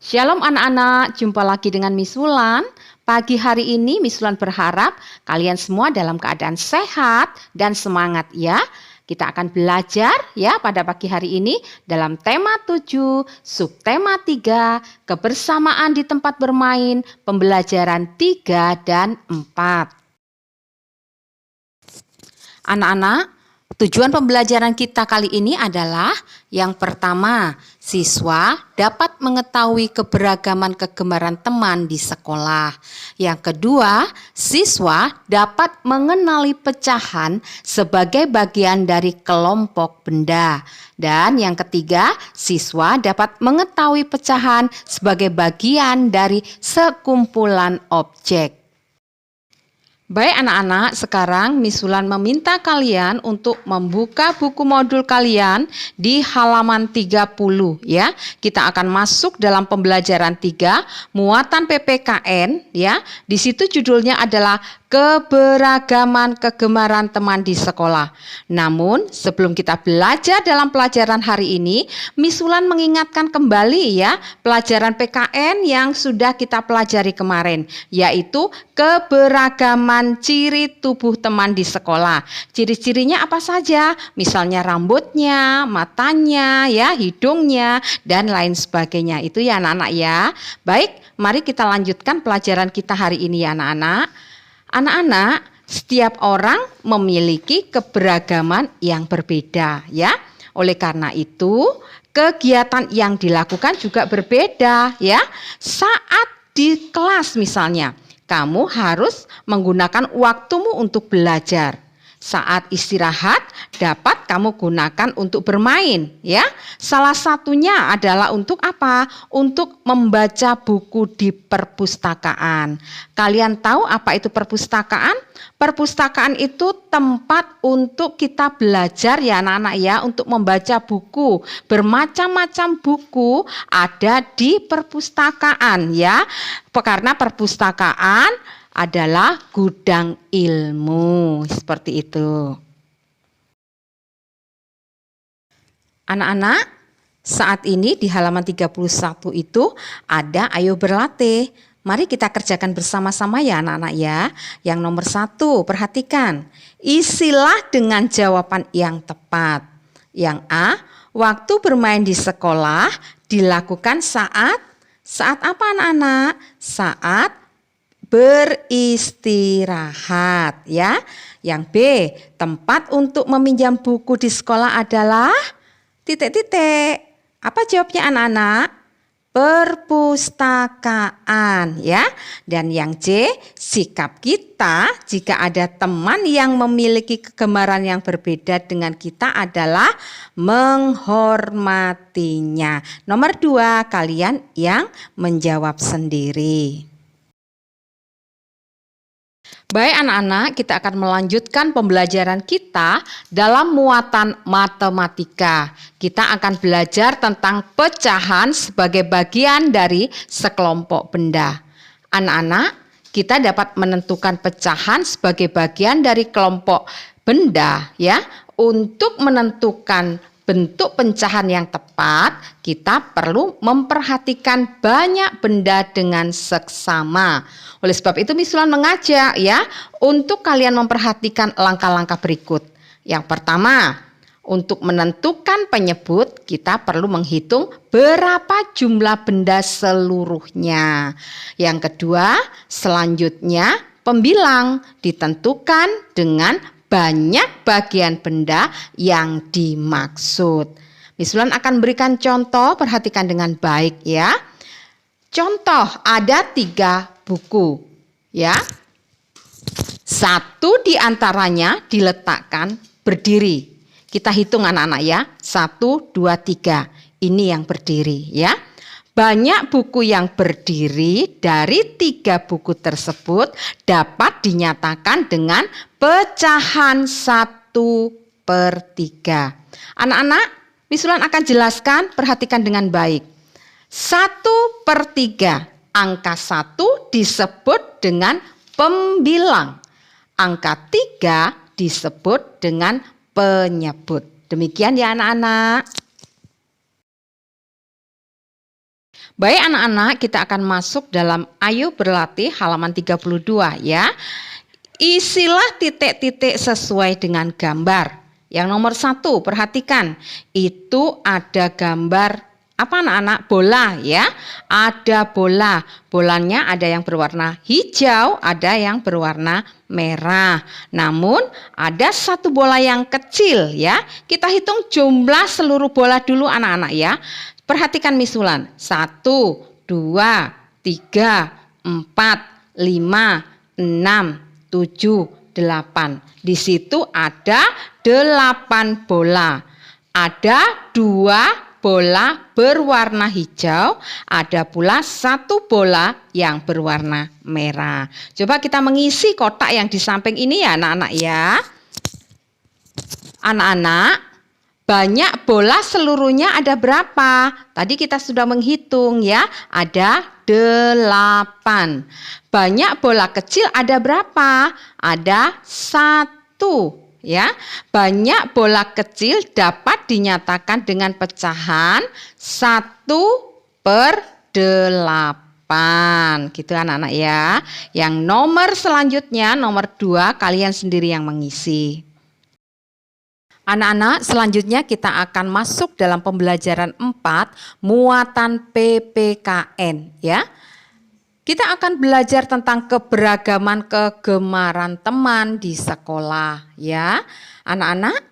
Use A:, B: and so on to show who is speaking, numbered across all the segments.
A: Shalom anak-anak, jumpa lagi dengan Miss Wulan. Pagi hari ini Miss Wulan berharap kalian semua dalam keadaan sehat dan semangat ya. Kita akan belajar ya pada pagi hari ini dalam tema 7, subtema 3, kebersamaan di tempat bermain, pembelajaran 3 dan 4. Anak-anak, tujuan pembelajaran kita kali ini adalah yang pertama, siswa dapat mengetahui keberagaman kegemaran teman di sekolah. Yang kedua, siswa dapat mengenali pecahan sebagai bagian dari kelompok benda. Dan yang ketiga, siswa dapat mengetahui pecahan sebagai bagian dari sekumpulan objek. Baik anak-anak, sekarang Miss Wulan meminta kalian untuk membuka buku modul kalian di halaman 30 ya. Kita akan masuk dalam pembelajaran 3, muatan PPKN ya. Di situ judulnya adalah keberagaman kegemaran teman di sekolah. Namun sebelum kita belajar dalam pelajaran hari ini, Miss Wulan mengingatkan kembali ya pelajaran PKN yang sudah kita pelajari kemarin, yaitu keberagaman ciri tubuh teman di sekolah. Ciri-cirinya apa saja? Misalnya rambutnya, matanya, ya, hidungnya, dan lain sebagainya. Itu ya anak-anak ya. Baik, mari kita lanjutkan pelajaran kita hari ini ya anak-anak. Anak-anak, setiap orang memiliki keberagaman yang berbeda ya. Oleh karena itu, kegiatan yang dilakukan juga berbeda ya. Saat di kelas misalnya, kamu harus menggunakan waktumu untuk belajar. Saat istirahat dapat kamu gunakan untuk bermain ya. Salah satunya adalah untuk apa? Untuk membaca buku di perpustakaan. Kalian tahu apa itu perpustakaan? Perpustakaan itu tempat untuk kita belajar ya anak-anak ya, untuk membaca buku. Bermacam-macam buku ada di perpustakaan ya. Karena perpustakaan adalah gudang ilmu, seperti itu. Anak-anak, saat ini di halaman 31 itu ada ayo berlatih. Mari kita kerjakan bersama-sama ya anak-anak ya. Yang nomor 1, perhatikan. Isilah dengan jawaban yang tepat. Yang A, waktu bermain di sekolah dilakukan saat apa anak-anak? Saat beristirahat ya. Yang B, tempat untuk meminjam buku di sekolah adalah titik-titik. Apa jawabnya anak-anak? Perpustakaan ya. Dan yang C, sikap kita jika ada teman yang memiliki kegemaran yang berbeda dengan kita adalah menghormatinya. Nomor 2, kalian yang menjawab sendiri. Baik anak-anak, kita akan melanjutkan pembelajaran kita dalam muatan matematika. Kita akan belajar tentang pecahan sebagai bagian dari sekelompok benda. Anak-anak, kita dapat menentukan pecahan sebagai bagian dari kelompok benda ya. Untuk menentukan bentuk pecahan yang tepat, kita perlu memperhatikan banyak benda dengan seksama. Oleh sebab itu Miss Wulan mengajak ya untuk kalian memperhatikan langkah-langkah berikut. Yang pertama, untuk menentukan penyebut kita perlu menghitung berapa jumlah benda seluruhnya. Yang kedua, selanjutnya pembilang ditentukan dengan banyak bagian benda yang dimaksud. Miss Wulan akan berikan contoh, perhatikan dengan baik ya. Contoh, ada 3 buku ya. 1 diantaranya diletakkan berdiri. Kita hitung anak-anak ya. 1, 2, 3. Ini yang berdiri ya. Banyak buku yang berdiri dari 3 buku tersebut dapat dinyatakan dengan pecahan 1/3. Anak-anak, Miss Wulan akan jelaskan, perhatikan dengan baik. 1/3. Angka 1 disebut dengan pembilang. Angka 3 disebut dengan penyebut. Demikian ya anak-anak. Baik anak-anak, kita akan masuk dalam Ayo Berlatih halaman 32 ya. Isilah titik-titik sesuai dengan gambar. Yang nomor 1, perhatikan. Itu ada gambar apa anak-anak? Bola ya. Ada bola. Bolanya ada yang berwarna hijau, ada yang berwarna merah. Namun ada satu bola yang kecil ya. Kita hitung jumlah seluruh bola dulu anak-anak ya. Perhatikan misulan. 1, 2, 3, 4, 5, 6, 7, 8. Di situ ada 8 bola. Ada 2 bola berwarna hijau, ada pula 1 bola yang berwarna merah. Coba kita mengisi kotak yang di samping ini ya anak-anak ya. Anak-anak, banyak bola seluruhnya ada berapa? Tadi kita sudah menghitung ya, ada 8. Banyak bola kecil ada berapa? Ada 1 ya. Banyak bola kecil dapat dinyatakan dengan pecahan 1/8. Gitu anak-anak ya. Yang nomor selanjutnya, nomor 2, kalian sendiri yang mengisi. Anak-anak, selanjutnya kita akan masuk dalam pembelajaran 4, muatan PPKN ya. Kita akan belajar tentang keberagaman kegemaran teman di sekolah ya. Anak-anak,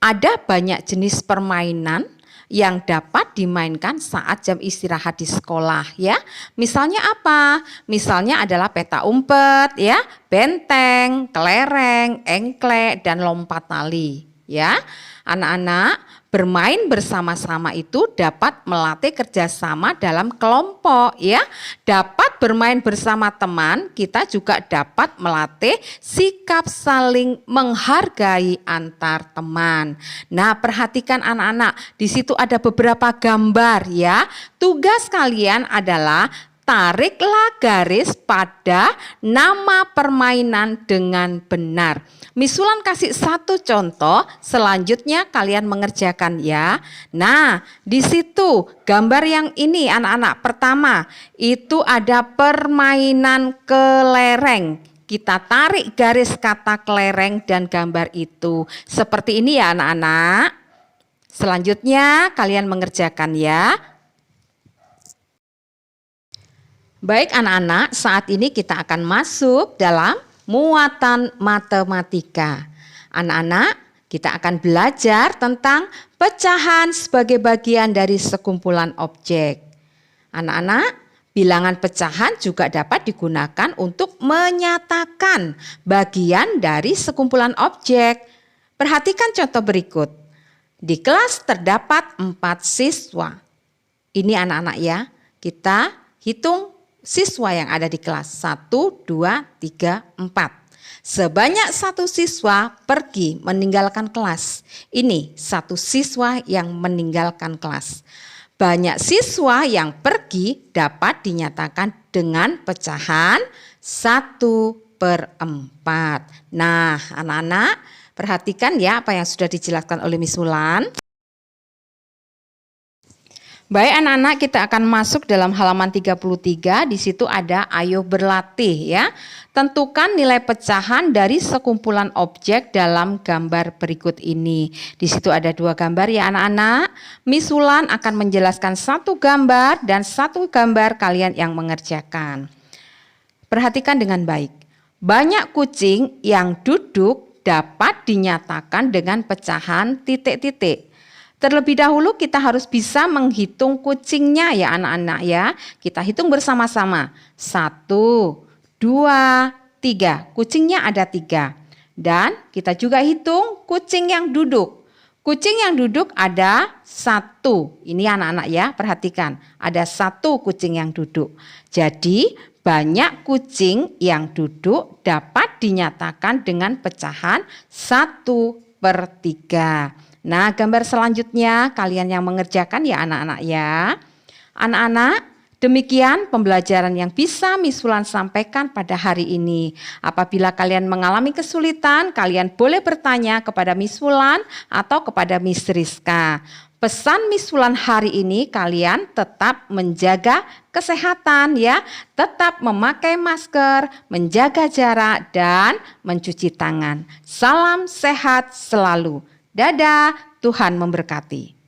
A: ada banyak jenis permainan yang dapat dimainkan saat jam istirahat di sekolah ya. Misalnya apa? Misalnya adalah peta umpet ya, benteng, kelereng, engklek, dan lompat tali. Ya, anak-anak, bermain bersama-sama itu dapat melatih kerjasama dalam kelompok ya. Dapat bermain bersama teman, kita juga dapat melatih sikap saling menghargai antar teman. Nah, perhatikan anak-anak, di situ ada beberapa gambar ya. Tugas kalian adalah tariklah garis pada nama permainan dengan benar. Misulan kasih 1 contoh, selanjutnya kalian mengerjakan ya. Nah, di situ gambar yang ini anak-anak, pertama itu ada permainan kelereng. Kita tarik garis kata kelereng dan gambar itu. Seperti ini ya anak-anak. Selanjutnya kalian mengerjakan ya. Baik anak-anak, saat ini kita akan masuk dalam muatan matematika. Anak-anak, kita akan belajar tentang pecahan sebagai bagian dari sekumpulan objek. Anak-anak, bilangan pecahan juga dapat digunakan untuk menyatakan bagian dari sekumpulan objek. Perhatikan contoh berikut. Di kelas terdapat 4 siswa. Ini anak-anak ya, kita hitung siswa yang ada di kelas. 1, 2, 3, 4. Sebanyak 1 siswa pergi meninggalkan kelas. Ini 1 siswa yang meninggalkan kelas. Banyak siswa yang pergi dapat dinyatakan dengan pecahan 1/4. Nah, anak-anak, perhatikan ya apa yang sudah dijelaskan oleh Miss Wulan. Baik anak-anak, kita akan masuk dalam halaman 33. Di situ ada Ayo Berlatih ya. Tentukan nilai pecahan dari sekumpulan objek dalam gambar berikut ini. Di situ ada 2 gambar ya anak-anak. Miss Wulan akan menjelaskan 1 gambar dan 1 gambar kalian yang mengerjakan. Perhatikan dengan baik. Banyak kucing yang duduk dapat dinyatakan dengan pecahan titik-titik. Terlebih dahulu kita harus bisa menghitung kucingnya ya anak-anak ya. Kita hitung bersama-sama. 1, 2, 3. Kucingnya ada 3. Dan kita juga hitung kucing yang duduk. Kucing yang duduk ada 1. Ini anak-anak ya, perhatikan. Ada 1 kucing yang duduk. Jadi banyak kucing yang duduk dapat dinyatakan dengan pecahan 1/3. Nah, gambar selanjutnya kalian yang mengerjakan ya anak-anak ya. Anak-anak, demikian pembelajaran yang bisa Miss Wulan sampaikan pada hari ini. Apabila kalian mengalami kesulitan, kalian boleh bertanya kepada Miss Wulan atau kepada Miss Rizka. Pesan Miss Wulan hari ini, kalian tetap menjaga kesehatan ya, tetap memakai masker, menjaga jarak dan mencuci tangan. Salam sehat selalu. Dadah, Tuhan memberkati.